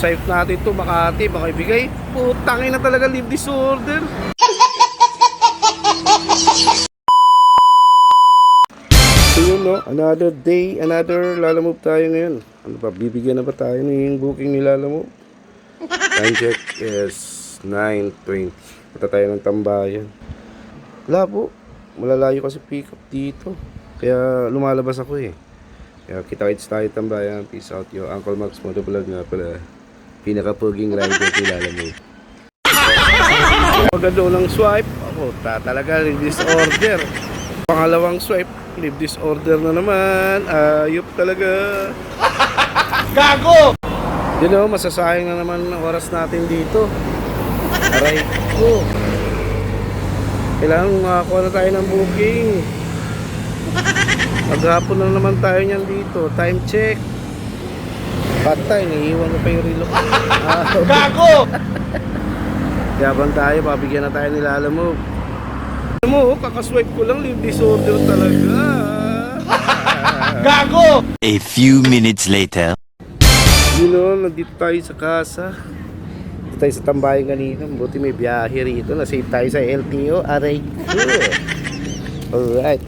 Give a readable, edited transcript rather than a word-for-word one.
site natin to, Makati, baka ibigay. Putangin na talaga, leave disorder. So yun, no, another day, another Lalamove tayo ngayon. Ano ba, bibigyan na ba tayo ng booking ni Lalamove? Time check is 9:20. Punta tayo ng Tambayan. Wala po, malalayo kasi pick up dito, kaya lumalabas ako eh. Kaya kita-kits tayo Tambayan. Peace out yo. Uncle Max Motovlog nga pala, pinaka-puging rider ni Lalamove. Pagka doon ng swipe, ako talaga disorder. Pangalawang swipe, leave disorder na naman. Ayop talaga. Gago! You know, masasayang na naman ang oras natin dito. Aray ko. Kailangan makakuha na tayo ng booking. Maghapon na naman tayo niyan dito. Time check. Patay, naiiwan ko pa yung relo. Gago! Yabang tayo, babigyan na tayo ni Lalamove. Alam mo, kakaswipe ko lang, leave disorder talaga. Gago! A few minutes later. You know, nandito tayo sa casa. Dito tayo sa Tambayan kanina. Buti may biyahe rito. Nasave tayo sa LTO. Aray ko. Alright.